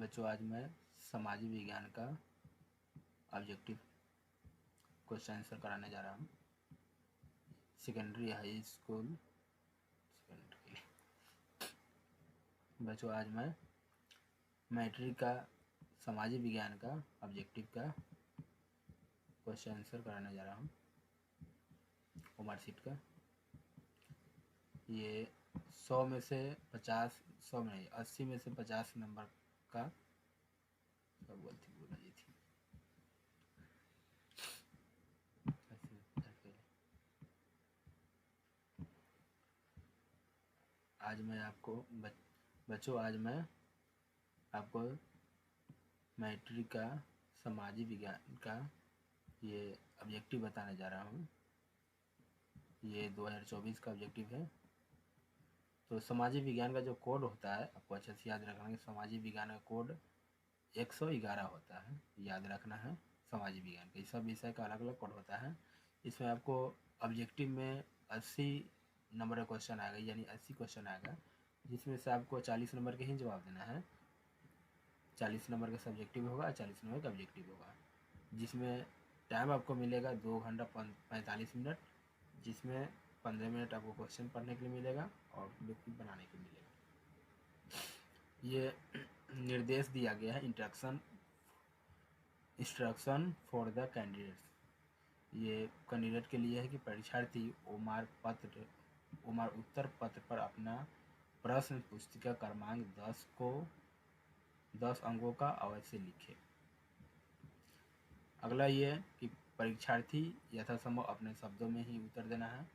बच्चों आज मैं सामाजिक विज्ञान का ऑब्जेक्टिव क्वेश्चन आंसर कराने जा रहा हूँ। सेकेंडरी हाई स्कूल सेकेंडरी बच्चों आज मैं मैट्रिक का सामाजिक विज्ञान का ऑब्जेक्टिव का क्वेश्चन आंसर कराने जा रहा हूँ। मार्कशीट का ये 100 में से 50 100 में नहीं 80 में से 50 नंबर का सब गलती बोला जी थी। आज मैं आपको बच्चों आज मैं आपको मैट्रिक का सामाजिक विज्ञान का ये ऑब्जेक्टिव बताने जा रहा हूँ। ये 2024 का ऑब्जेक्टिव है। तो सामाजिक विज्ञान का जो कोड होता है आपको अच्छे से याद रखना है। सामाजिक विज्ञान का कोड 111 होता है, याद रखना है। सामाजिक विज्ञान के सब विषय का अलग अलग कोड होता है। इसमें आपको ऑब्जेक्टिव में 80 नंबर का क्वेश्चन आएगा, यानी 80 क्वेश्चन आएगा, जिसमें से आपको 40 नंबर के ही जवाब देना है। 40 नंबर का सब्जेक्टिव होगा, 40 नंबर का ऑब्जेक्टिव होगा, जिसमें टाइम आपको मिलेगा 2 घंटा 45 मिनट, जिसमें 15 मिनट आपको क्वेश्चन पढ़ने के लिए मिलेगा और बुक बनाने के लिए मिलेगा। ये निर्देश दिया गया है इंस्ट्रक्शन फॉर द कैंडिडेट्स। ये कैंडिडेट के लिए है कि परीक्षार्थी उम्र उत्तर पत्र पर अपना प्रश्न पुस्तिका क्रमांक 10 अंकों का अवश्य लिखे। अगला ये कि परीक्षार्थी यथासंभव अपने शब्दों में ही उत्तर देना है,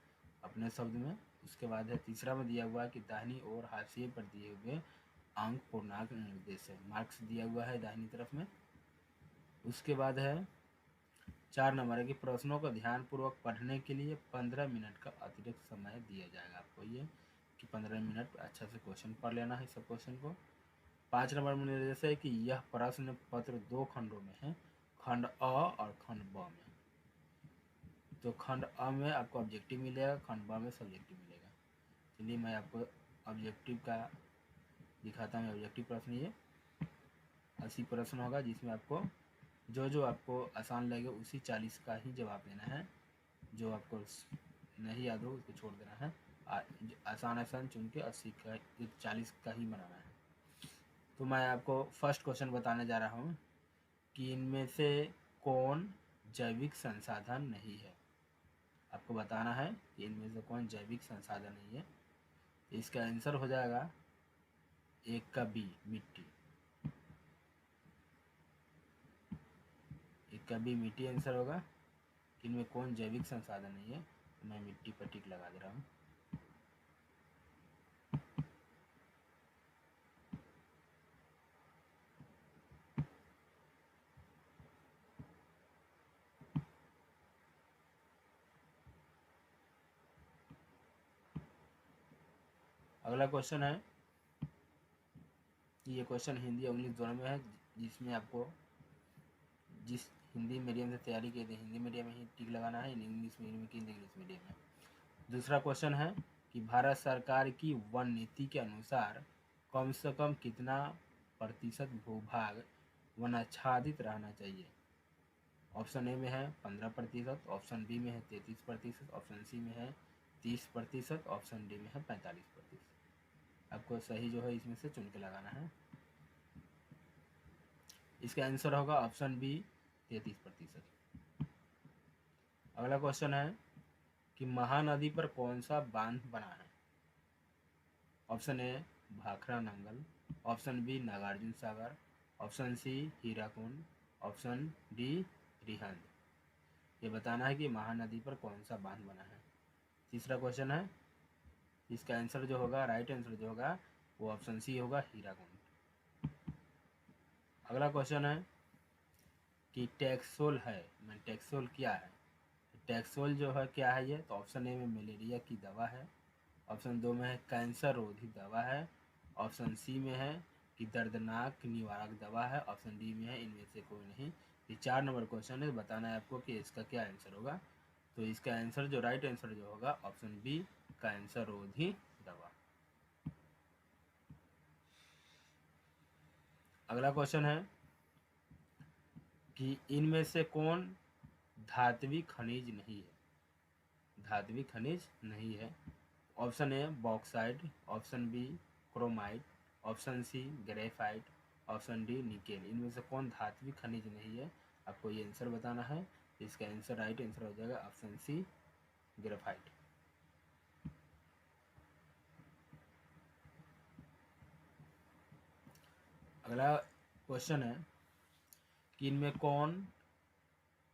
अपने शब्द में। उसके बाद है तीसरा में दिया हुआ है कि दाहिनी ओर हाशिए पर दिए हुए अंक पूर्णांक निर्देश है, मार्क्स दिया हुआ है दाहिनी तरफ में। उसके बाद है 4 नंबर के प्रश्नों को ध्यानपूर्वक पढ़ने के लिए 15 मिनट का अतिरिक्त समय दिया जाएगा आपको। ये कि 15 मिनट अच्छा से क्वेश्चन पढ़ लेना है सब क्वेश्चन को। 5 नंबर में निर्देश है कि यह प्रश्न पत्र 2 खंडों में है, खंड अ और खंड ब में। तो खंड अ में आपको ऑब्जेक्टिव मिलेगा, खंड ब में सब्जेक्टिव मिलेगा। चलिए मैं आपको ऑब्जेक्टिव का दिखाता हूँ। ऑब्जेक्टिव प्रश्न ये 80 प्रश्न होगा, जिसमें आपको जो आपको आसान लगे उसी 40 का ही जवाब देना है। जो आपको नहीं याद हो उसको छोड़ देना है। आसान चुन के 80 का 40 का ही बनाना है। तो मैं आपको फर्स्ट क्वेश्चन बताने जा रहा हूँ कि इनमें से कौन जैविक संसाधन नहीं है। आपको बताना है कि इनमें से कौन जैविक संसाधन नहीं है। इसका आंसर हो जाएगा 1 का बी, मिट्टी। 1 का बी मिट्टी आंसर होगा। कि इनमें कौन जैविक संसाधन नहीं है, तो मैं मिट्टी पर टिक लगा दे रहा हूँ। अगला क्वेश्चन है, ये क्वेश्चन हिंदी और इंग्लिश दोनों में है, जिसमें आपको जिस हिंदी मीडियम से तैयारी की थी हिंदी मीडियम में ही टिक लगाना है, इंग्लिश मीडियम की इंग्लिश मीडियम में। दूसरा क्वेश्चन है कि भारत सरकार की वन नीति के अनुसार कम से कम कितना प्रतिशत भूभाग वनाच्छादित रहना चाहिए। ऑप्शन ए में है 15%, ऑप्शन बी में है 33%, ऑप्शन सी में है 30%, ऑप्शन डी में है 45%। आपको सही जो है इसमें से चुन के लगाना है। इसका आंसर होगा ऑप्शन बी 33%। अगला क्वेश्चन है कि महानदी पर कौन सा बांध बना है। Option A Bhakra Nangal, option B Nagarjuna Sagar, option C Hirakud, option D Rihand. ये बताना है कि महानदी पर कौन सा बांध बना है। तीसरा क्वेश्चन है, इसका आंसर जो होगा, राइट आंसर जो होगा वो ऑप्शन सी होगा, हीराकुंड। अगला क्वेश्चन है कि टैक्सोल है, टैक्सोल क्या है। टैक्सोल जो है क्या है ये, तो ऑप्शन ए में मलेरिया की दवा है, ऑप्शन 2 में है कैंसर रोधी दवा है, ऑप्शन सी में है कि दर्दनाक निवारक दवा है, ऑप्शन डी में है इनमें से कोई नहीं। ये 4 नंबर क्वेश्चन है, बताना है आपको कि इसका क्या आंसर होगा। तो इसका आंसर जो राइट आंसर जो होगा ऑप्शन बी कैंसर रोधी दवा। अगला क्वेश्चन है कि इनमें से कौन धात्विक खनिज नहीं है। धात्विक खनिज नहीं है। Option A bauxite, option B chromite, option C graphite, option D nickel. इनमें से कौन धात्विक खनिज नहीं है, आपको ये आंसर बताना है। इसका आंसर राइट आंसर हो जाएगा ऑप्शन सी ग्रेफाइट। अगला क्वेश्चन है कि इनमें कौन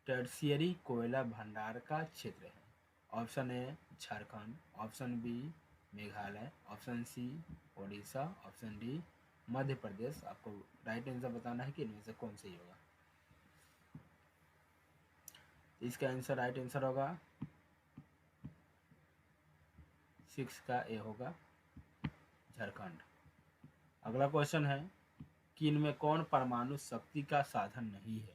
टर्शियरी कोयला भंडार का क्षेत्र है। Option A Jharkhand, option B Meghalaya, option C Odisha, option D Madhya Pradesh. आपको राइट आंसर बताना है कि इनमें से कौन सही होगा। इसका आंसर राइट आंसर होगा 6 का ए होगा झारखंड। अगला क्वेश्चन है कि इनमें कौन परमाणु शक्ति का साधन नहीं है,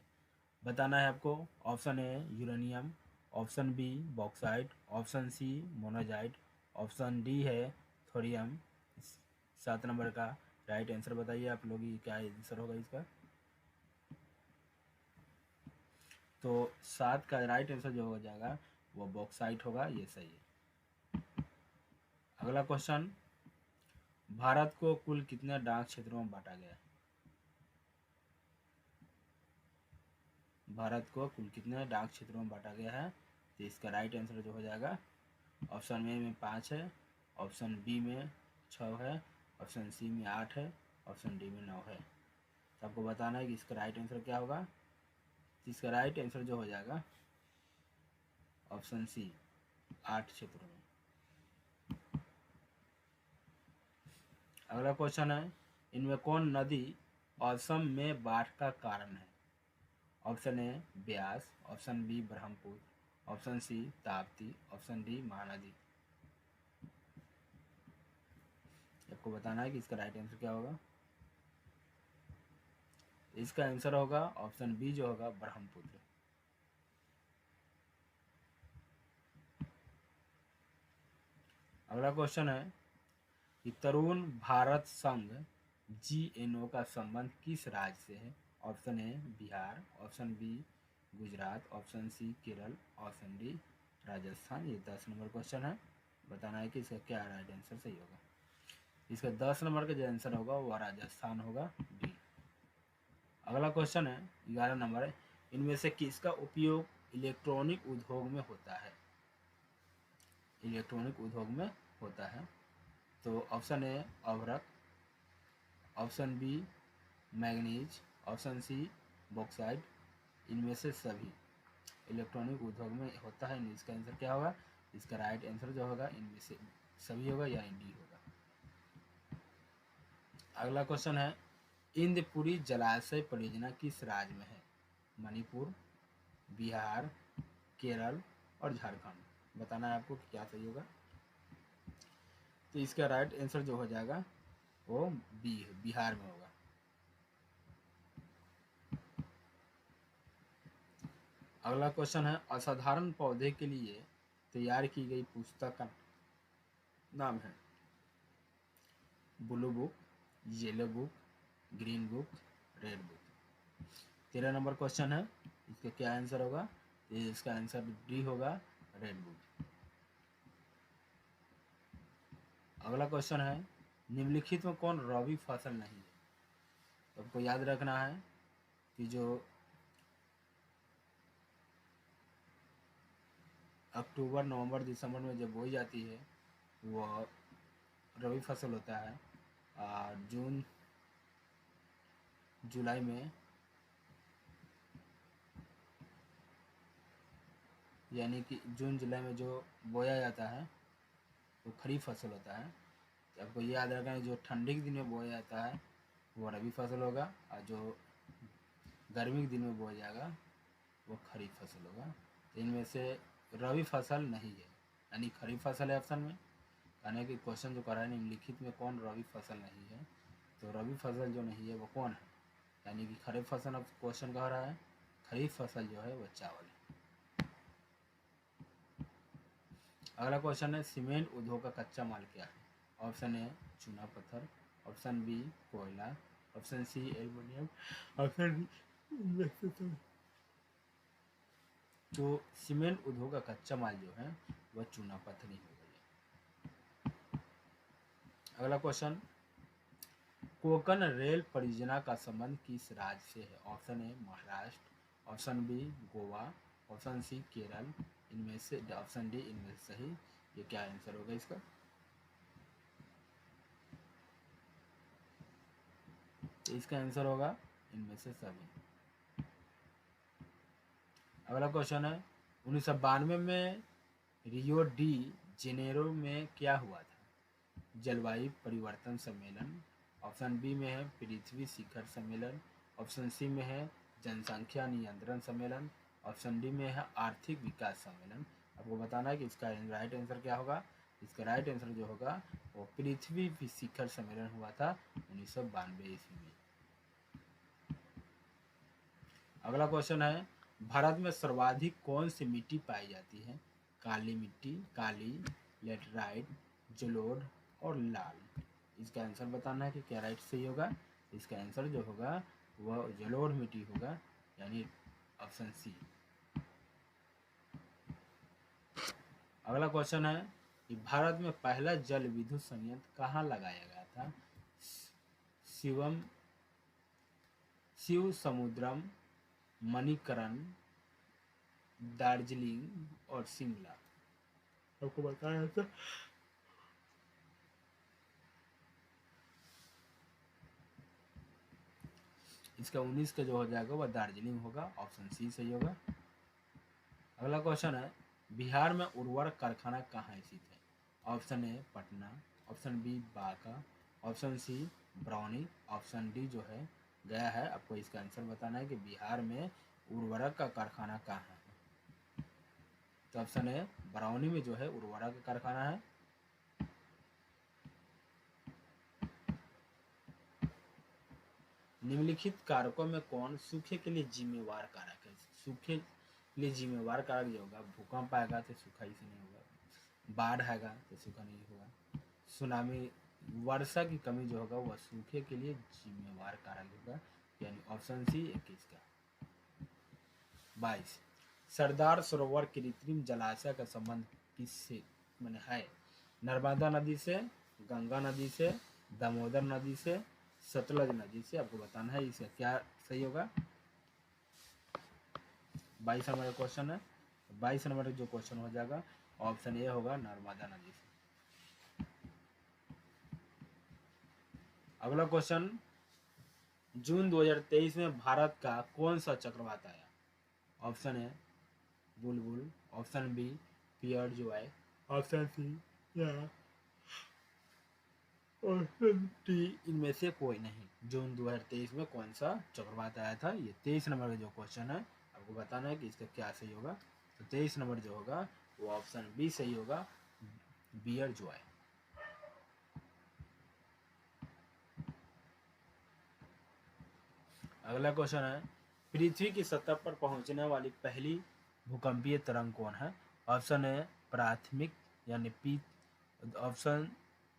बताना है आपको। Option A uranium, option B bauxite, option C monazite, option D है थोरियम। 7 नंबर का राइट आंसर बताइए आप लोग, क्या आंसर होगा इसका। तो 7 का राइट आंसर जो हो जाएगा वो बॉक्साइट होगा, ये सही है। अगला क्वेश्चन, भारत को कुल कितने डाक क्षेत्रों में बांटा गया है। भारत को कुल कितने डाक क्षेत्रों में बांटा गया है, तो इसका राइट आंसर जो हो जाएगा ऑप्शन ए में 5 है, ऑप्शन बी में 6 है, ऑप्शन सी में 8 है, ऑप्शन डी में 9 है। तो आपको बताना है कि इसका राइट आंसर क्या होगा। इसका राइट आंसर जो हो जाएगा ऑप्शन सी 8 क्षेत्रों में। अगला क्वेश्चन है, इनमें कौन नदी असम में बाढ़ का कारण है। Option A Beas, option B Brahmaputra, option C Tapti, option D Mahanadi. आपको बताना है कि इसका राइट आंसर क्या होगा। इसका आंसर होगा ऑप्शन बी जो होगा ब्रह्मपुत्र। अगला क्वेश्चन है कि तरुण भारत संघ GNO का संबंध किस राज्य से है। Option A Bihar, option B Gujarat, option C Kerala, option D Rajasthan. ये 10 नंबर क्वेश्चन है, बताना है कि इसका क्या राइट आंसर सही होगा। इसका 10 नंबर का जो आंसर होगा वो राजस्थान होगा, डी। अगला क्वेश्चन है 11 नंबर है, इनमें से किसका उपयोग इलेक्ट्रॉनिक उद्योग में होता है। इलेक्ट्रॉनिक उद्योग में होता है, तो ऑप्शन ए अभ्रक, option B manganese, option C bauxite. इनमें से सभी इलेक्ट्रॉनिक उद्योग में होता है। इसका आंसर क्या होगा। इसका राइट आंसर जो होगा इनमें से सभी होगा या डी होगा। अगला क्वेश्चन है, इंद्रपुरी जलाशय परियोजना किस राज्य में है। मणिपुर, बिहार, केरल और झारखंड। बताना है आपको क्या सही होगा। तो इसका राइट आंसर जो हो जाएगा वो बी है, बिहार में होगा। अगला क्वेश्चन है, असाधारण पौधे के लिए तैयार की गई पुस्तक का नाम है। Blue book, yellow book, green book, red book. 13 number question है, इसका क्या आंसर होगा। इसका आंसर डी होगा, रेड बुक। अगला क्वेश्चन है, निम्नलिखित में कौन रबी फसल नहीं है। तो आपको याद रखना है कि जो अक्टूबर नवंबर दिसंबर में जब बोई जाती है वो रबी फसल होता है। जून जुलाई में यानी कि जून जुलाई में जो बोया जाता है वो खरीफ फसल होता है। तो आपको ये याद रखना है जो ठंडी के दिन में बोया जाता है वो रबी फसल होगा, और जो गर्मी के दिन में बोया जाएगा वो खरीफ फसल होगा। तो इनमें से रबी फसल नहीं है, यानी खरीफ फसल है ऑप्शन में। यानी कि क्वेश्चन जो कर रहा है निम्नलिखित में कौन रबी फसल नहीं है, तो रबी फसल जो नहीं है वो कौन है, यानी कि खरीफ फसल अब क्वेश्चन कह रहा है। खरीफ फसल जो है वो चावल है। अगला क्वेश्चन है, सीमेंट उद्योग का कच्चा माल क्या है। ऑप्शन ए चूना पत्थर, ऑप्शन बी कोयला, option C aluminium, option D. तो सीमेंट उद्योग का कच्चा माल जो है वह चूना पत्थर हो गई। अगला क्वेश्चन, कोंकण रेल परियोजना का संबंध किस राज्य से है? Option A Maharashtra, option B Goa, option C Kerala, इनमें से ऑप्शन डी इनमें से सही। ये क्या आंसर होगा इसका? तो इसका आंसर होगा इनमें से सभी। अगला क्वेश्चन है, 1992 में रियो डी जेनेरो में क्या हुआ था? जलवायु परिवर्तन सम्मेलन, ऑप्शन बी में है पृथ्वी शिखर सम्मेलन, ऑप्शन सी में है जनसंख्या नियंत्रण सम्मेलन, ऑप्शन डी में है आर्थिक विकास सम्मेलन। आपको बताना है कि इसका राइट आंसर क्या होगा। इसका राइट आंसर जो होगा वो पृथ्वी शिखर सम्मेलन हुआ था 1992 ईस्वी में। अगला क्वेश्चन है, भारत में सर्वाधिक कौन सी मिट्टी पाई जाती है? काली मिट्टी, काली, लेटराइट, जलोढ़ और लाल। इसका आंसर बताना है कि क्या राइट सही होगा। इसका आंसर जो होगा वह जलोढ़ मिट्टी होगा, यानी ऑप्शन सी। अगला क्वेश्चन है कि भारत में पहला जल विद्युत संयंत्र कहाँ लगाया गया था? शिव समुद्रम, मणिकरण, दार्जिलिंग और शिमला। आपको बताया था। इसका 19 का जो हो जाएगा वह दार्जिलिंग होगा, ऑप्शन सी सही होगा। अगला क्वेश्चन है, बिहार में उर्वरक कारखाना कहाँ स्थित है? Option A Patna, option B Banka, option C Barauni, option D जो है गया है। आपको इसका आंसर बताना है कि बिहार में उर्वरक का कारखाना कहाँ है। तो ऑप्शन ए बरौनी में जो है उर्वरक का कारखाना है। निम्नलिखित कारकों में कौन सूखे के लिए जिम्मेवार कारक है? सूखे के लिए जिम्मेवार कारक जो होगा, भूकंप आएगा तो सूखा इसे नहीं होगा, बाढ़ आएगा तो सूखा नहीं होगा, सुनामी, वर्षा की कमी जो होगा वह सूखे के लिए जिम्मेवार कारक होगा, यानी ऑप्शन सी 21 का। 22, सरदार सरोवर कृत्रिम जलाशय का संबंध किससे मैंने है? नर्मदा नदी से, गंगा नदी से, दामोदर नदी से, सतलज नदी से। आपको बताना है इसका क्या सही होगा। 22 नंबर का क्वेश्चन है। 22 नंबर का जो क्वेश्चन हो जाएगा ऑप्शन ए होगा नर्मदा नदी से। अगला क्वेश्चन, जून 2023 में भारत का कौन सा चक्रवात आया? Option A Bulbul, option B peer Joy, option C या ऑप्शन डी इनमें से कोई नहीं। जून 2023 में कौन सा चक्रवात आया था? ये 23 नंबर का जो क्वेश्चन है आपको बताना है कि इसका क्या सही होगा। तो 23 नंबर जो होगा वो ऑप्शन बी सही होगा, बियर जॉय। अगला क्वेश्चन है, पृथ्वी की सतह पर पहुंचने वाली पहली भूकंपीय तरंग कौन है? ऑप्शन ए प्राथमिक यानी पी, ऑप्शन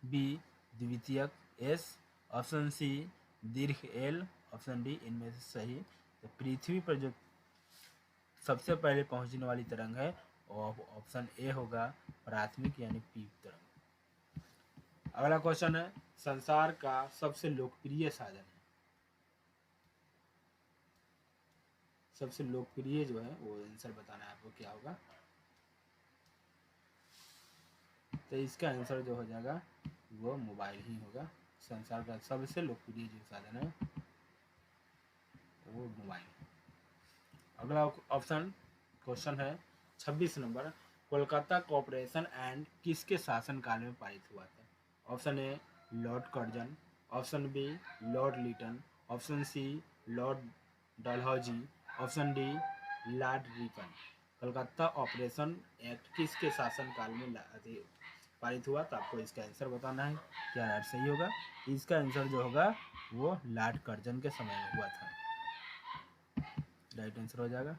बी द्वितीयक एस, ऑप्शन सी दीर्घ एल, ऑप्शन डी इनमें से सही। तो पृथ्वी पर जो सबसे पहले पहुंचने वाली तरंग है और ऑप्शन ए होगा प्राथमिक यानी पी तरंग। अगला क्वेश्चन है, संसार का सबसे लोकप्रिय साधन है। सबसे लोकप्रिय जो है वो आंसर बताना है आपको क्या होगा। तो इसका आंसर जो हो जाएगा वो मोबाइल ही होगा। संसार का सबसे लोकप्रिय जो साधन है वो मोबाइल। अगला ऑप्शन क्वेश्चन है 26 नंबर, कोलकाता कॉरपोरेशन एक्ट किसके शासनकाल में पारित हुआ था? Option A Lord Curzon, option B Lord Lytton, option C Lord Dalhousie, option D Lord Ripon. Kolkata operation act किसके शासनकाल में पारित हुआ? तो आपको इसका आंसर बताना है क्या राइट सही होगा। इसका आंसर जो होगा वो लॉर्ड कर्जन के समय में हुआ था, राइट आंसर हो जाएगा।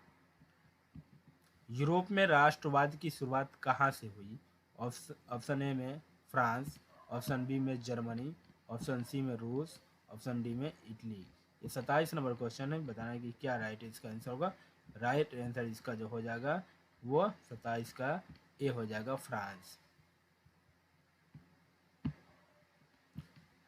यूरोप में राष्ट्रवाद की शुरुआत कहाँ से हुई? ऑप्शन ए में फ्रांस, ऑप्शन बी में जर्मनी, ऑप्शन सी में रूस, ऑप्शन डी में इटली। ये 27 नंबर क्वेश्चन है, बताना है कि क्या राइट इसका आंसर होगा। राइट आंसर इसका जो हो जाएगा वो 27 का ए हो जाएगा, फ्रांस।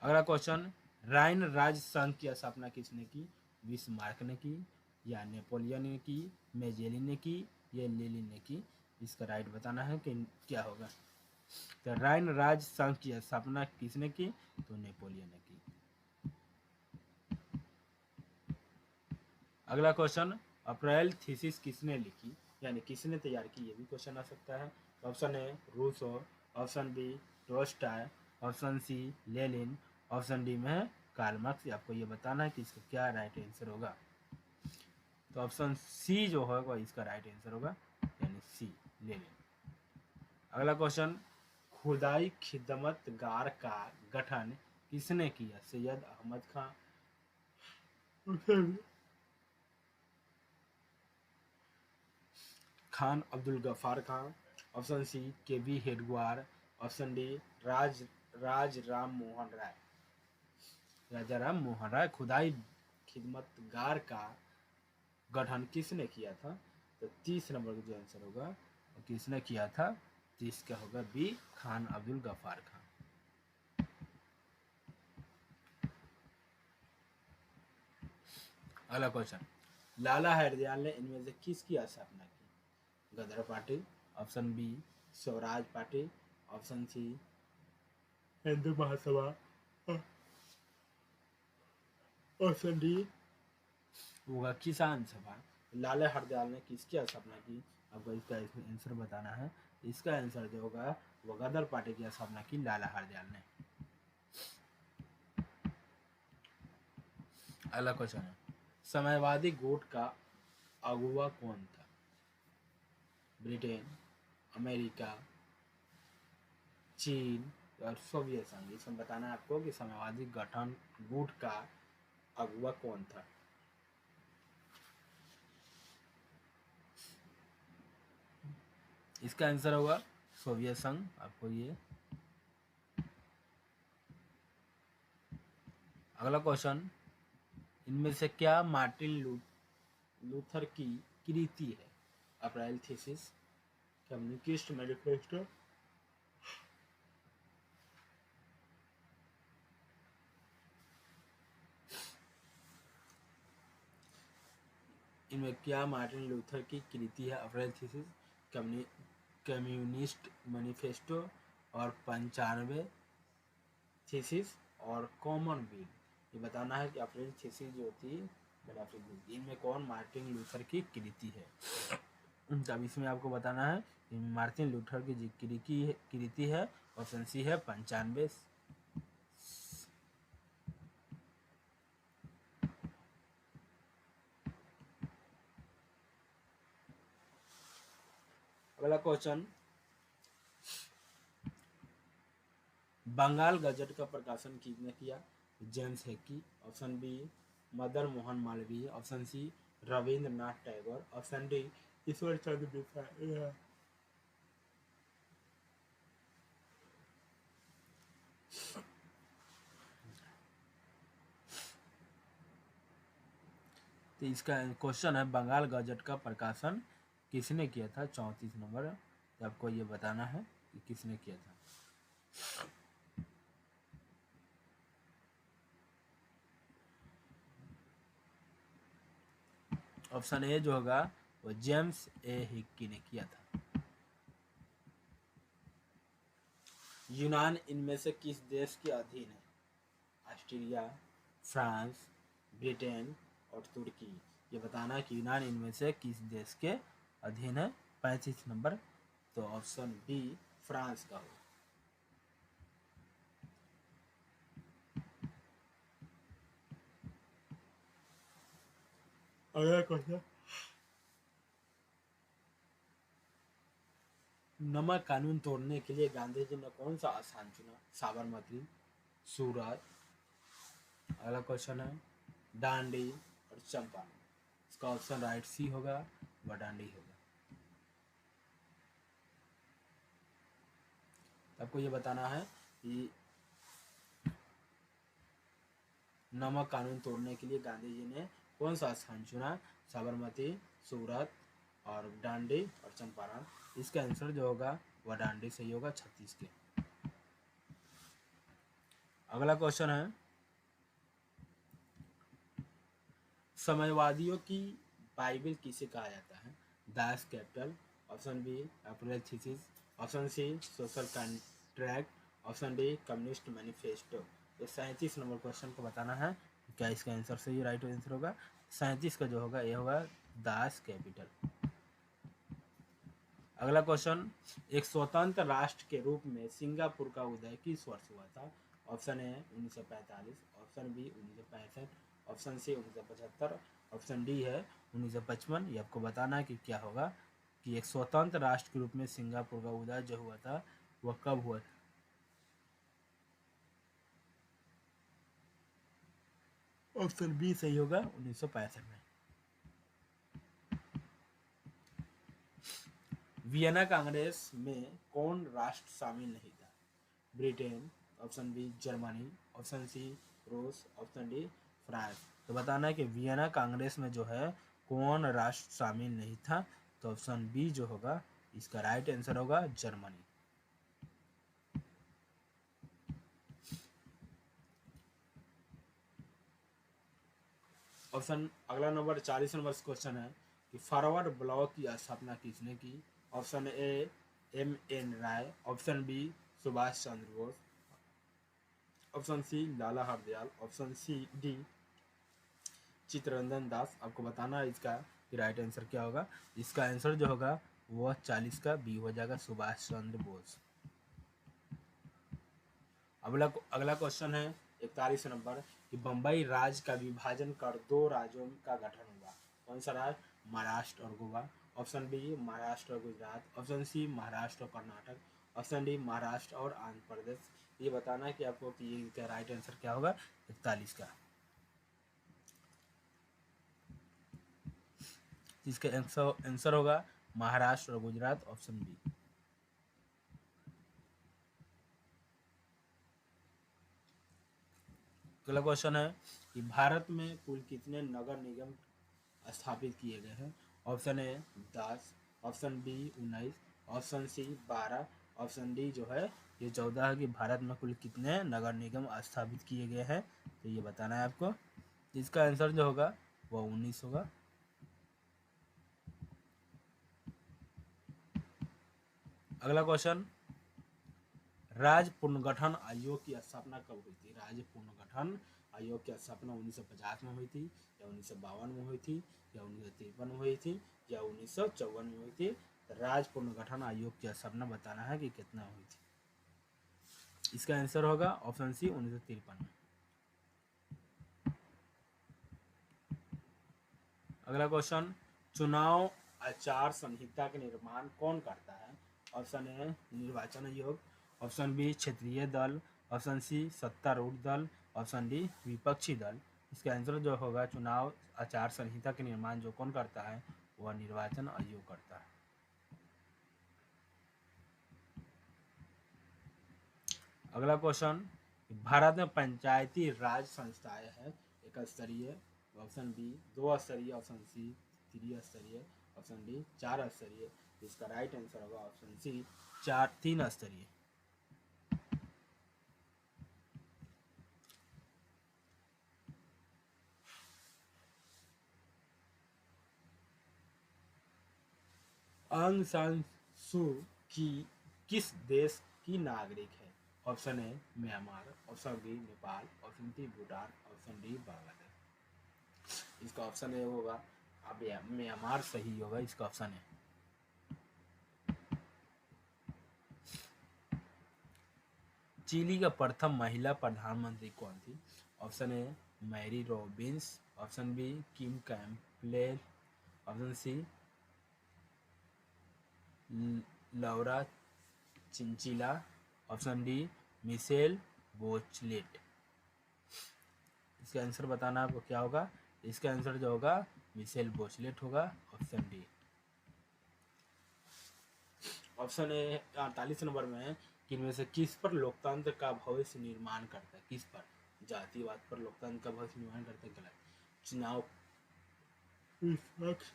अगला क्वेश्चन, राइन राज्य संघ की स्थापना किसने की? बिस्मार्क ने की, या नेपोलियन ने की, मेजेलिन ने की, या लेनिन ने की? इसका राइट बताना है कि क्या होगा। तो राइन राज्य संघ की स्थापना किसने की? तो नेपोलियन ने की। अगला क्वेश्चन, अप्रैल थीसिस किसने लिखी, यानी किसने तैयार की? ये भी क्वेश्चन आ सकता है। Option A Rousseau, option B Tolstoy, option C Lenin, option D में है कार्ल मार्क्स। आपको ये बताना है कि इसका क्या राइट आंसर होगा। तो ऑप्शन सी जो होगा इसका राइट आंसर होगा, यानी सी लेनिन। अगला क्वेश्चन, खुदाई खिदमत गार का गठन किसने किया? सैयद अहमद खान, खान अब्दुल गफ्फार खान, ऑप्शन सी के बी हेडगवार, ऑप्शन डी राज राम मोहन राय। राजा राम मोहन राय। खुदाई खिदमतगार का गठन किसने किया था? तो 30 नंबर का जो आंसर होगा किसने किया था? 30 का होगा बी, खान अब्दुल गफ्फार खान। अगला क्वेश्चन, लाला हरदयाल ने इनमें से किसकी स्थापना की? Ghadar party, option B Swaraj party, option C Hindu Mahasabha, option D होगा किसान सभा। लाला हरदयाल ने किसकी स्थापना की? आपको इसका आंसर बताना है। इसका आंसर जो होगा वो गदर पार्टी की स्थापना की लाला हरदयाल ने। अगला क्वेश्चन है, समाजवादी गुट का अगुवा कौन था? ब्रिटेन, अमेरिका, चीन और सोवियत संघ। इसमें बताना है आपको कि समाजवादी गठन गुट का अगुवा कौन था। इसका आंसर होगा सोवियत संघ। आपको ये। अगला क्वेश्चन, इनमें से क्या मार्टिन लूथर की कृति है? अप्रैल थीसिस, कम्युनिस्ट मैनिफेस्टो, इनमें क्या मार्टिन लूथर की कृति है? अप्रैल थीसिस, कम्युनिस्ट मैनिफेस्टो और 95 थीसिस और कॉमनवेल्थ। ये बताना है कि अप्रैल थीसिस जो थी इनमें कौन मार्टिन लूथर की कृति है। तब इसमें आपको बताना है मार्टिन लूथर की जो कृति है ऑप्शन सी है 95। अगला क्वेश्चन, बंगाल गजट का प्रकाशन किसने किया? James Hickey, option B Madan Mohan Malviya, option C Rabindranath Tagore, option D Ishwar Chandra Birsa. तो इसका क्वेश्चन है बंगाल गजट का प्रकाशन किसने किया था? 34 नंबर। तो आपको ये बताना है कि किसने किया था। ऑप्शन ए जो होगा वो जेम्स ए हिक्की ने किया था। यूनान इनमें से किस देश के अधीन है? ऑस्ट्रिया, फ्रांस, ब्रिटेन और तुर्की। ये बताना है कि यूनान इनमें से किस देश के अधीन है। 35 नंबर। तो ऑप्शन बी फ्रांस का हो। अगला क्वेश्चन, नमक कानून तोड़ने के लिए गांधी जी ने कौन सा स्थान चुना? साबरमती, सूरत। अगला क्वेश्चन है दांडी और चंपारण। इसका ऑप्शन राइट सी होगा, वह दांडी होगा। आपको ये बताना है कि नमक कानून तोड़ने के लिए गांधी जी ने कौन सा स्थान चुना? साबरमती, सूरत और डांडी और चंपारण। इसका आंसर जो होगा वह डांडी सही होगा, 36 के। अगला क्वेश्चन है, समयवादियों की बाइबल किसे कहा जाता है? Das Kapital, option B April thesis, option C social contract, option D communist manifesto. ये 37 नंबर क्वेश्चन को बताना है क्या इसका आंसर सही राइट आंसर होगा। 37 का जो होगा ये होगा दास कैपिटल। अगला क्वेश्चन, एक स्वतंत्र राष्ट्र के रूप में सिंगापुर का उदय किस वर्ष हुआ था? Option A 1945, option B 1965, option C 1975, option D है 1955। ये आपको बताना है कि क्या होगा कि एक स्वतंत्र राष्ट्र के रूप में सिंगापुर का उदय जो हुआ था वह कब हुआ था? ऑप्शन बी सही होगा 1965 में। वियना कांग्रेस में कौन राष्ट्र शामिल नहीं था? Britain, option B Germany, option C रूस, ऑप्शन डी फ्रांस। तो बताना है कि वियना कांग्रेस में जो है कौन राष्ट्र शामिल नहीं था? तो ऑप्शन बी जो होगा इसका राइट आंसर होगा जर्मनी। ऑप्शन अगला नंबर 40 नंबर क्वेश्चन है कि फॉरवर्ड ब्लॉक की स्थापना किसने की? Option A M.N. Roy, option B Subhash Chandra Bose, option C Lala Hardayal, option C D Chittaranjan Das. आपको बताना है इसका कि राइट आंसर क्या होगा। इसका आंसर जो होगा वह 40 का बी हो जाएगा, सुभाष चंद्र बोस। अगला क्वेश्चन है 41 नंबर कि बम्बई राज्य का विभाजन कर दो राज्यों का गठन हुआ। कौन सा राज्य? महाराष्ट्र और गोवा, ऑप्शन बी महाराष्ट्र और गुजरात, ऑप्शन सी महाराष्ट्र और कर्नाटक, ऑप्शन डी महाराष्ट्र और आंध्र प्रदेश। ये बताना है कि आपको कि इसका राइट आंसर क्या होगा 41 का। इसका आंसर होगा महाराष्ट्र और गुजरात, ऑप्शन बी। अगला क्वेश्चन है कि भारत में कुल कितने नगर निगम स्थापित किए गए हैं? Option A 10, option B 19, option C 12, option D जो है ये 14 है कि भारत में कुल कितने नगर निगम स्थापित किए गए हैं। तो ये बताना है आपको। इसका आंसर जो होगा वो 19 होगा। अगला क्वेश्चन, राज्य पुनर्गठन आयोग की स्थापना कब हुई थी? राज्य पुनर्गठन आयोग की स्थापना 1950 में हुई थी या 1952 में हुई थी या 1953 में हुई थी या 1954 में हुई थी? राज्य पुनर्गठन आयोग की स्थापना बताना है कि कितना हुई थी। इसका आंसर होगा ऑप्शन सी 1953 में। अगला क्वेश्चन, चुनाव आचार संहिता के निर्माण कौन करता है? ऑप्शन ए निर्वाचन आयोग, ऑप्शन बी क्षेत्रीय दल, ऑप्शन सी सत्तारूढ़ दल, ऑप्शन डी विपक्षी दल। इसका आंसर जो होगा चुनाव आचार संहिता के निर्माण जो कौन करता है वह निर्वाचन आयोग करता है। अगला क्वेश्चन, भारत में पंचायती राज संस्थाएं हैं एक स्तरीय, ऑप्शन बी 2 स्तरीय, ऑप्शन सी 3 स्तरीय, ऑप्शन डी 4 स्तरीय। इसका राइट आंसर होगा ऑप्शन सी 3 स्तरीय। आंग सान सू की किस देश की नागरिक है? Option A Myanmar, option B Nepal, option C Bhutan, option D Bangladesh. इसका ऑप्शन ए होगा अब म्यांमार सही होगा, इसका ऑप्शन है। चिली का प्रथम महिला प्रधानमंत्री कौन थी? Option A Mary Robins, option B Kim Campbell, option C Laura Chinchilla, option D Michelle Bachelet. इसका आंसर बताना आपको क्या होगा। इसका आंसर जो होगा मिशेल बोचलेट होगा, option D. Option A 48 number में है कि इनमें से किस पर लोकतंत्र का भविष्य निर्माण करता है? किस पर? जातिवाद पर लोकतंत्र का भविष्य निर्माण करते गलत। चुनाव निष्पक्ष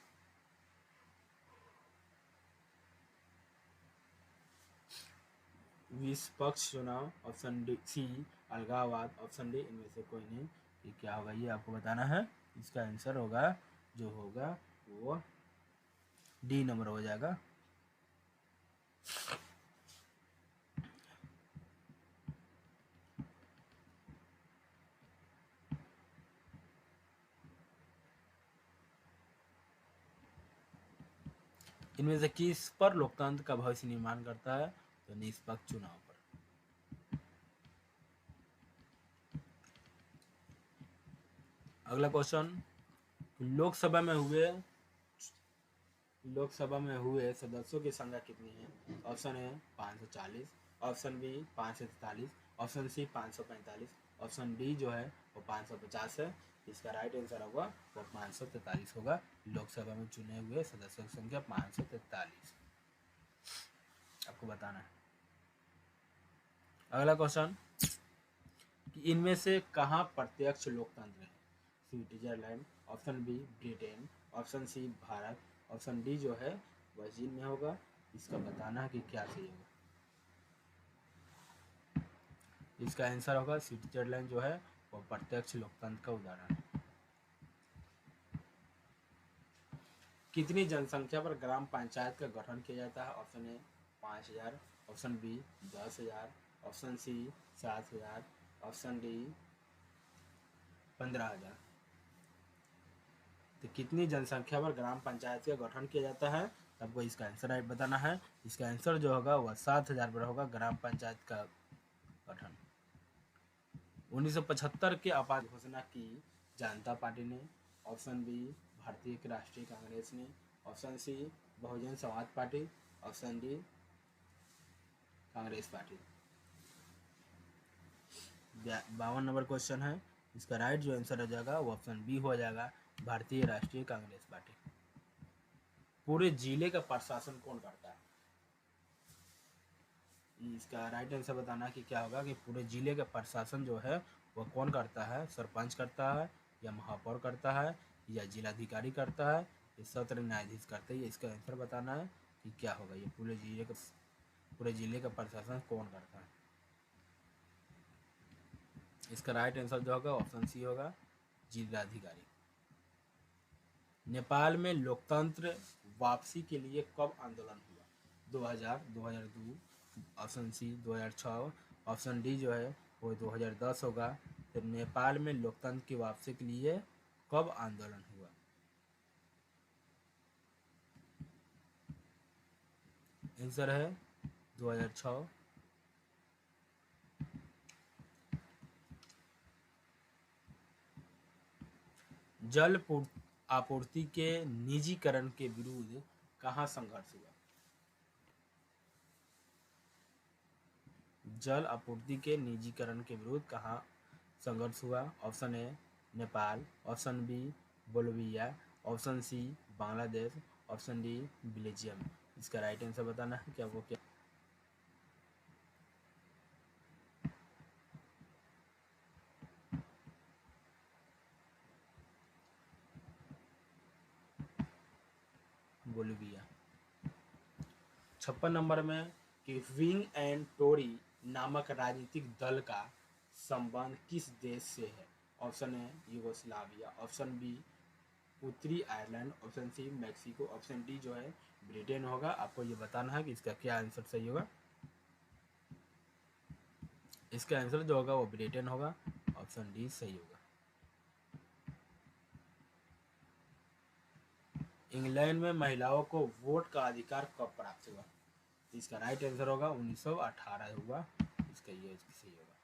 निष्पक्ष चुनाव, ऑप्शन डी सी अलगाववाद, ऑप्शन डी इनमें से कोई नहीं। ये क्या होगा ये आपको बताना है। इसका आंसर होगा जो होगा वो डी नंबर हो जाएगा। इनमें से किस पर लोकतंत्र का भविष्य निर्माण करता है? तो निष्पक्ष चुनाव पर। अगला क्वेश्चन, लोकसभा में हुए सदस्यों की संख्या कितनी है? Option A 540, option B 543, option C 545, option D जो है वो 550 है। इसका राइट आंसर होगा वो 543 होगा। लोकसभा में चुने हुए सदस्यों की संख्या 543 आपको बताना है। अगला क्वेश्चन कि इनमें से कहाँ प्रत्यक्ष लोकतंत्र है? Switzerland, option B Britain, option C Bharat, option D जो है वह चीन में होगा। इसका बताना है कि क्या सही होगा। इसका आंसर होगा स्विट्जरलैंड जो है वो प्रत्यक्ष लोकतंत्र का उदाहरण है। कितनी जनसंख्या पर ग्राम पंचायत का गठन किया जाता है? Option A 5000, option B 10,000, option C 7,000, option D 15,000। तो कितनी जनसंख्या पर ग्राम पंचायत का गठन किया जाता है? आपको इसका आंसर राइट बताना है। इसका आंसर जो होगा वह 7,000 पर होगा ग्राम पंचायत का गठन। 1975 के आपात घोषणा की जनता पार्टी ने, ऑप्शन बी भारतीय राष्ट्रीय कांग्रेस ने, option C Bahujan Samaj party, option D Congress party. 52 number question है। इसका राइट जो आंसर हो जाएगा वो ऑप्शन बी हो जाएगा, भारतीय राष्ट्रीय कांग्रेस पार्टी। पूरे जिले का प्रशासन कौन करता है? इसका राइट आंसर बताना कि क्या होगा कि पूरे जिले का प्रशासन जो है वह कौन करता है? सरपंच करता है या महापौर करता है या जिलाधिकारी करता है या सत्र न्यायाधीश करते हैं। इसका आंसर बताना है कि क्या होगा ये पूरे जिले का प्रशासन कौन करता है। इसका राइट आंसर जो होगा ऑप्शन सी होगा, जिलाधिकारी। नेपाल में लोकतंत्र वापसी के लिए कब आंदोलन हुआ? 2000, 2002, ऑप्शन सी 2006, ऑप्शन डी जो है वो 2010 होगा। तो नेपाल में लोकतंत्र की वापसी के लिए कब आंदोलन हुआ? आंसर है 2006। जल आपूर्ति के निजीकरण के विरुद्ध कहाँ संघर्ष हुआ? जल आपूर्ति के निजीकरण के विरुद्ध कहाँ संघर्ष हुआ? Option A Nepal, option B Bolivia, option C Bangladesh, option D Belgium. इसका राइट आंसर बताना है क्या वो क्या? बोलिविया। 56 नंबर में कि विंग एंड टोरी नामक राजनीतिक दल का संबंध किस देश से है? Option A Yugoslavia, option B उत्तरी Ireland, option C Mexico, option D जो है ब्रिटेन होगा। आपको ये बताना है कि इसका क्या आंसर सही होगा। इसका आंसर जो होगा वो ब्रिटेन होगा, ऑप्शन डी सही होगा। इंग्लैंड में महिलाओं को वोट का अधिकार कब प्राप्त हुआ? इसका राइट आंसर होगा 1918 हुआ। इसका ये सही होगा।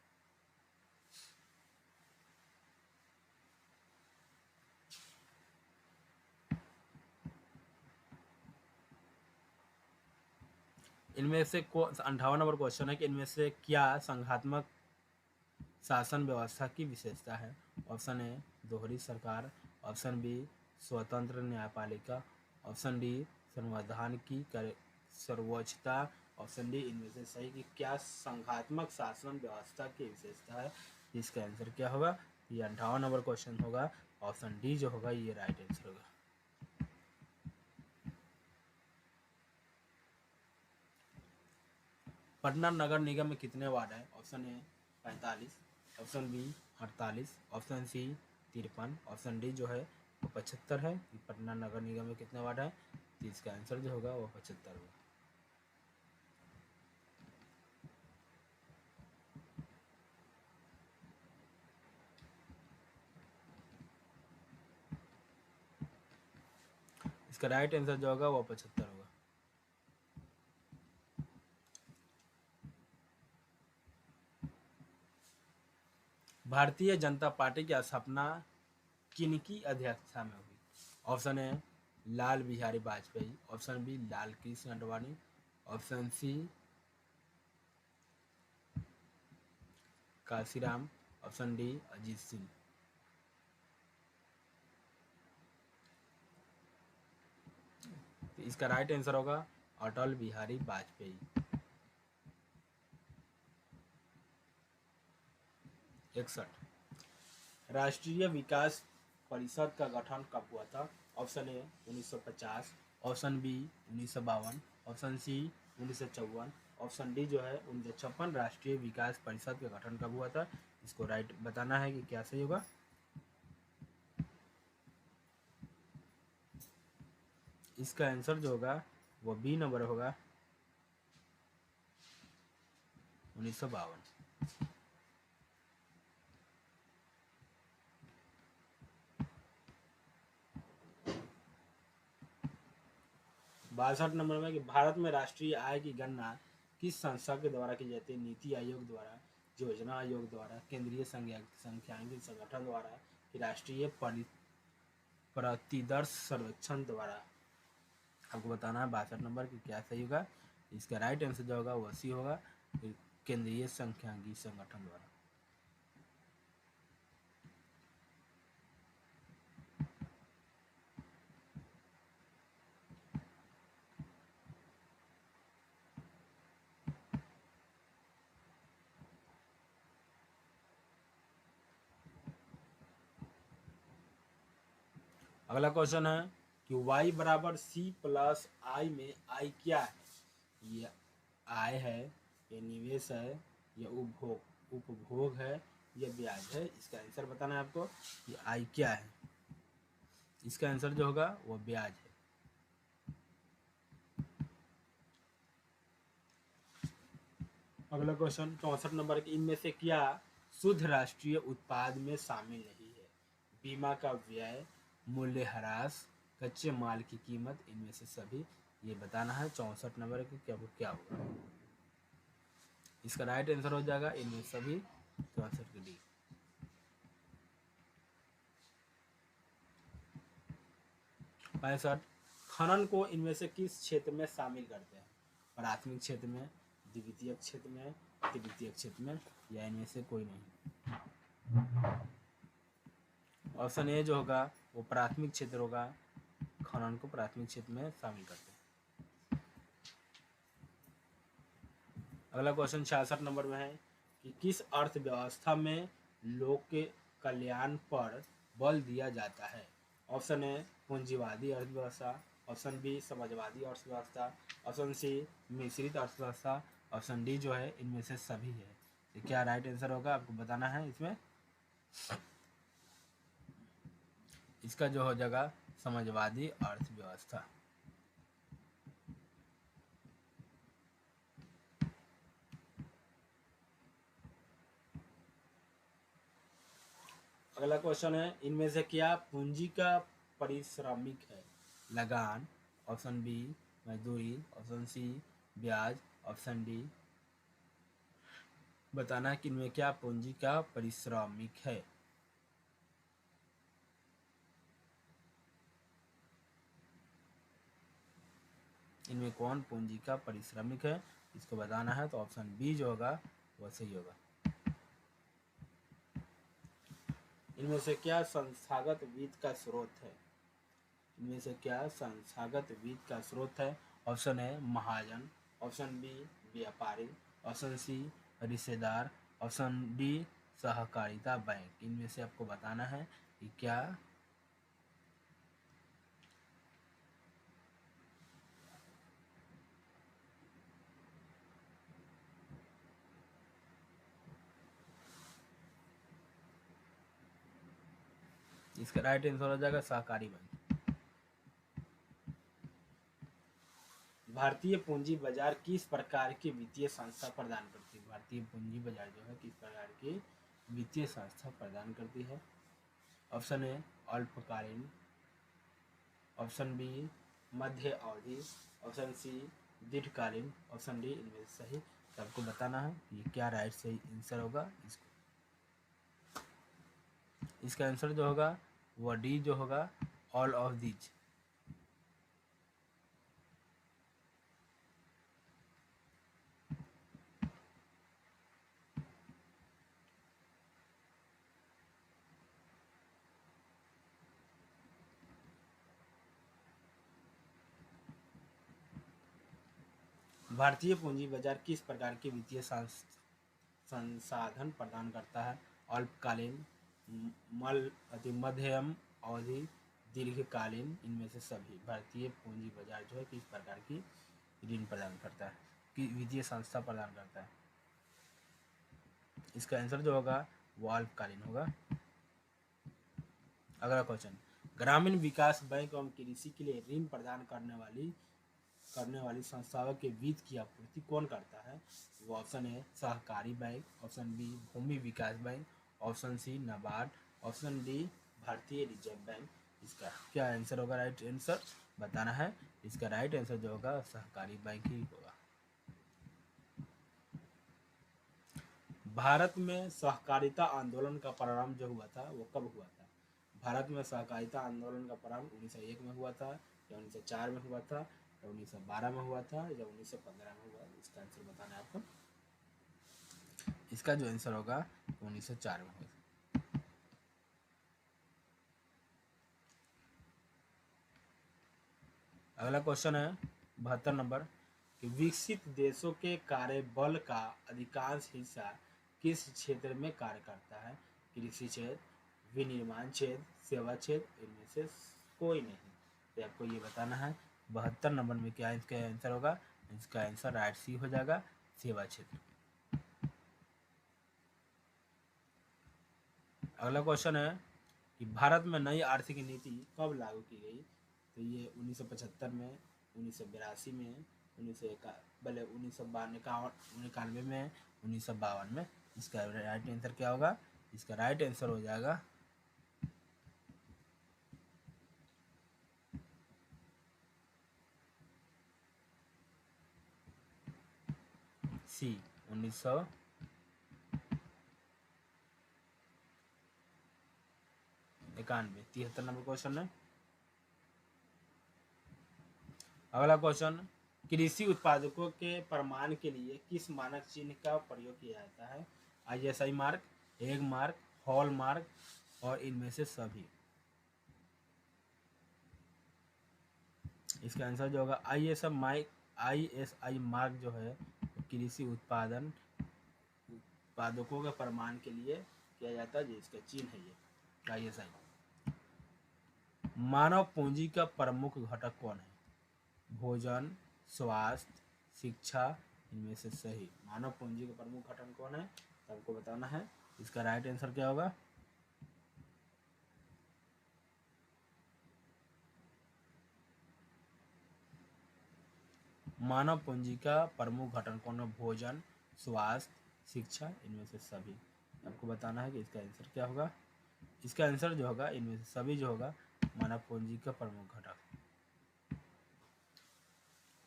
इनमें से 58 नंबर क्वेश्चन है कि इनमें से क्या संघात्मक शासन व्यवस्था की विशेषता है? ऑप्शन ए दोहरी सरकार, ऑप्शन बी स्वतंत्र न्यायपालिका, ऑप्शन डी संविधान की सर्वोच्चता, ऑप्शन डी इनमें से सही कि क्या संघात्मक शासन व्यवस्था की विशेषता है? इसका आंसर क्या होगा? ये 58 नंबर क्वेश्चन होगा। ऑप्शन डी जो होगा ये राइट आंसर होगा। पटना नगर निगम में कितने वार्ड है? Option A 45, option B 48, option C 53, option D जो है वो 75 है। पटना नगर निगम में कितने वार्ड है? तो इसका आंसर जो होगा वो 75 होगा। इसका राइट आंसर जो होगा वो 75 होगा। भारतीय जनता पार्टी की स्थापना किनकी अध्यक्षता में हुई? Option A Lal Bihari Vajpayee, option B Lal Krishna Advani, option C Kashiram, option D Ajit Singh. तो इसका राइट आंसर होगा अटल बिहारी वाजपेयी। 61 राष्ट्रीय विकास परिषद का गठन कब हुआ था? Option A 1950, option B 1952, option C 1954, option D जो है 1956। राष्ट्रीय विकास परिषद का गठन कब हुआ था? इसको राइट बताना है कि क्या सही होगा। इसका आंसर जो होगा वो बी नंबर होगा 1952। 62 नंबर में कि भारत में राष्ट्रीय आय की गणना किस संस्था के द्वारा की जाती है? नीति आयोग द्वारा, योजना आयोग द्वारा, केंद्रीय सांख्यिकी संगठन द्वारा, कि राष्ट्रीय प्रतिदर्श सर्वेक्षण द्वारा? आपको बताना है 62 नंबर की क्या सही होगा। इसका राइट आंसर जो होगा वो सी होगा, केंद्रीय सांख्यिकी संगठन द्वारा। अगला क्वेश्चन है कि y बराबर सी प्लस आई में आई क्या है? ये आय है, ये निवेश है, ये उपभोग है, ये ब्याज है। इसका आंसर बताना है आपको कि आई क्या है। इसका आंसर जो होगा वो ब्याज है। अगला क्वेश्चन 64 नंबर की, इनमें से क्या शुद्ध राष्ट्रीय उत्पाद में शामिल नहीं है? बीमा का व्यय, मूल्यह्रास, कच्चे माल की कीमत, इनमें से सभी। ये बताना है 64 नंबर की क्या होगा। इसका राइट आंसर हो जाएगा इनमें सभी 64 के डी। पैंसठ खनन को इनमें से किस क्षेत्र में शामिल करते हैं? प्राथमिक क्षेत्र में, द्वितीय क्षेत्र में, तृतीय क्षेत्र में, या इनमें से कोई नहीं। ऑप्शन ए जो होगा वो प्राथमिक क्षेत्र होगा। खनन को प्राथमिक क्षेत्र में शामिल करते हैं। अगला क्वेश्चन 66 नंबर में है कि किस अर्थव्यवस्था में लोग के कल्याण पर बल दिया जाता है? ऑप्शन ए पूंजीवादी अर्थव्यवस्था, ऑप्शन बी समाजवादी अर्थव्यवस्था, ऑप्शन सी मिश्रित अर्थव्यवस्था, ऑप्शन डी जो है इनमें से सभी है। तो क्या राइट आंसर होगा आपको बताना है इसमें। इसका जो हो जाएगा समाजवादी अर्थव्यवस्था। अगला क्वेश्चन है इनमें से क्या पूंजी का पारिश्रमिक है? लगान, ऑप्शन बी मजदूरी, ऑप्शन सी ब्याज, ऑप्शन डी। बताना कि इनमें क्या पूंजी का पारिश्रमिक है। इनमें कौन पूंजी का पारिश्रमिक है, इसको बताना है। तो ऑप्शन बी जो होगा वो सही होगा। इनमें से क्या संस्थागत वित्त का स्रोत है? इनमें से क्या संस्थागत वित्त का स्रोत है? ऑप्शन ए महाजन, ऑप्शन बी व्यापारी, ऑप्शन सी रिश्तेदार, ऑप्शन डी सहकारिता बैंक। इनमें से आपको बताना है कि क्या इसका राइट आंसर हो जाएगा सहकारी बैंक। भारतीय पूंजी बाजार किस प्रकार की वित्तीय संस्था प्रदान करती है? भारतीय पूंजी बाजार जो है किस प्रकार की वित्तीय संस्था प्रदान करती है? ऑप्शन ए अल्पकालीन, ऑप्शन बी मध्य अवधि, ऑप्शन सी दीर्घकालीन, ऑप्शन डी इनमें से सही। तो आपको बताना है कि क्या राइट सही आंसर होगा। इसका आंसर जो होगा वो डी जो होगा ऑल ऑफ दीज। भारतीय पूंजी बाजार किस प्रकार के वित्तीय संसाधन प्रदान करता है? अल्पकालीन, मध्यम अवधि, दीर्घकालीन, इनमें से सभी। भारतीय पूंजी बाजार जो है किस प्रकार की ऋण प्रदान करता है, कि वित्तीय संस्था प्रदान करता है? इसका आंसर जो होगा वो अल्पकालीन होगा। अगला क्वेश्चन, ग्रामीण विकास बैंक एवं कृषि के लिए ऋण प्रदान करने वाली संस्थाओं के वित्त की आपूर्ति कौन करता है? वो ऑप्शन ए सहकारी बैंक, ऑप्शन बी भूमि विकास bank, option C NABARD, option D भारतीय रिजर्व बैंक। इसका क्या आंसर होगा? राइट आंसर बताना है। इसका राइट आंसर जो होगा सहकारी बैंक ही होगा। भारत में सहकारिता आंदोलन का प्रारंभ जो हुआ था वो कब हुआ था? भारत में सहकारिता आंदोलन का प्रारंभ 1901 में हुआ था, या 1904 में हुआ था, या 1912 में हुआ था, या 1915 में हुआ? इसका आंसर बताना है आपको। इसका जो आंसर होगा 1904 में हुआ। अगला क्वेश्चन है 72 नंबर कि विकसित देशों के कार्यबल का अधिकांश हिस्सा किस क्षेत्र में कार्य करता है? कृषि क्षेत्र, विनिर्माण क्षेत्र, सेवा क्षेत्र, इनमें से कोई नहीं। तो आपको ये बताना है 72 नंबर में क्या इसका आंसर होगा। इसका आंसर राइट सी हो जाएगा, सेवा क्षेत्र। अगला क्वेश्चन है कि भारत में नई आर्थिक नीति कब लागू की गई? तो ये 1975 में, 1982 में, 1991 में, 1952 में। इसका राइट आंसर क्या होगा? इसका राइट आंसर हो जाएगा सी 1991। 73 नंबर क्वेश्चन है। अगला क्वेश्चन, कृषि उत्पादकों के प्रमाण के लिए किस मानक चिन्ह का प्रयोग किया जाता है? ISI mark, egg mark, hall mark, और इनमें से सभी। इसका आंसर जो होगा ISI मार्क जो है कृषि उत्पादकों के प्रमाण के लिए किया जाता है, जिसका चिन्ह है ये ISI। मानव पूंजी का प्रमुख घटक कौन है? भोजन, स्वास्थ्य, शिक्षा, इनमें से सही। मानव पूंजी का प्रमुख घटक कौन है? आपको बताना है। इसका राइट आंसर क्या होगा? मानव पूंजी का प्रमुख घटक कौन है? भोजन, स्वास्थ्य, शिक्षा, इनमें से सभी। आपको बताना है कि इसका आंसर क्या होगा। इसका आंसर जो होगा इनमें से सभी जो होगा मानव पूंजी का प्रमुख घटक।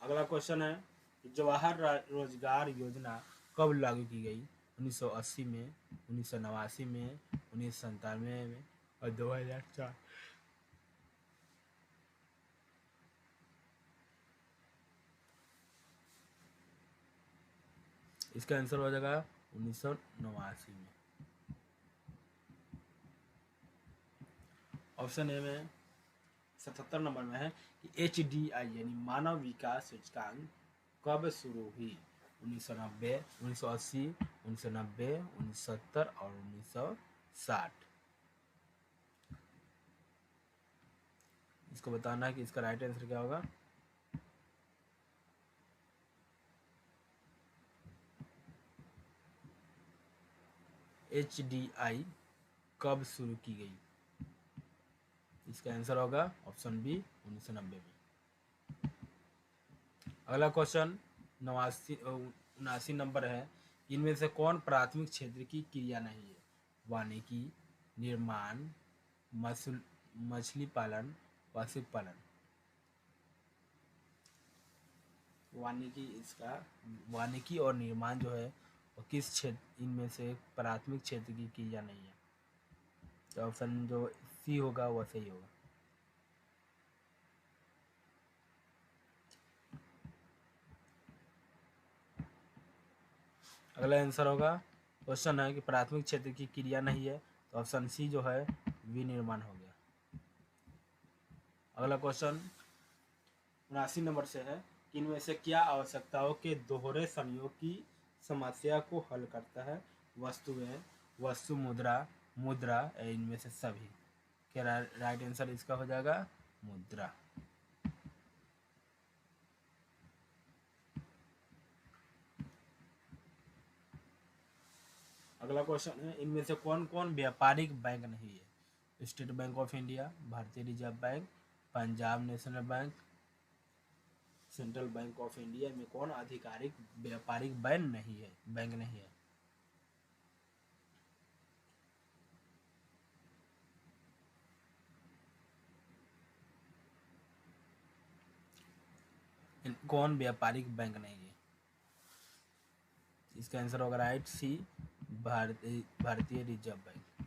अगला क्वेश्चन है जवाहर रोजगार योजना कब लागू की गई? 1980 में, 1989 में, 1997 में, और 2004। इसका आंसर हो जाएगा 1989 में। ऑप्शन ए में 77 नंबर में है कि HDI यानी मानव विकास सूचकांक कब शुरू हुई? 1990, 1980, 1990, 1970 और 1960। इसको बताना है कि इसका राइट आंसर क्या होगा। HDI कब शुरू की गई? इसका आंसर होगा ऑप्शन बी 1990 में। अगला क्वेश्चन 79 नंबर है। इनमें से कौन प्राथमिक क्षेत्र की क्रिया नहीं है? वानिकी, निर्माण, मछली पालन, पशुपालन। वानिकी और निर्माण जो है वो किस क्षेत्र, इनमें से प्राथमिक क्षेत्र की क्रिया नहीं है? तो ऑप्शन जो सी होगा वह सही होगा। अगला आंसर होगा, क्वेश्चन है कि प्राथमिक क्षेत्र की क्रिया नहीं है, तो ऑप्शन सी जो है विनिर्माण हो गया। अगला क्वेश्चन 79 नंबर से है। इनमें से क्या आवश्यकताओं के दोहरे संयोग की समस्या को हल करता है? वस्तुएं, वस्तु मुद्रा या इनमें से सभी? क्या राइट आंसर इसका हो जाएगा मुद्रा। अगला क्वेश्चन है, इनमें से कौन कौन व्यापारिक बैंक नहीं है? स्टेट बैंक ऑफ इंडिया, भारतीय reserve bank, Punjab national bank, central bank of India में कौन आधिकारिक व्यापारिक बैंक नहीं है? कौन व्यापारिक बैंक नहीं है? इसका आंसर होगा राइट सी भारतीय रिजर्व बैंक।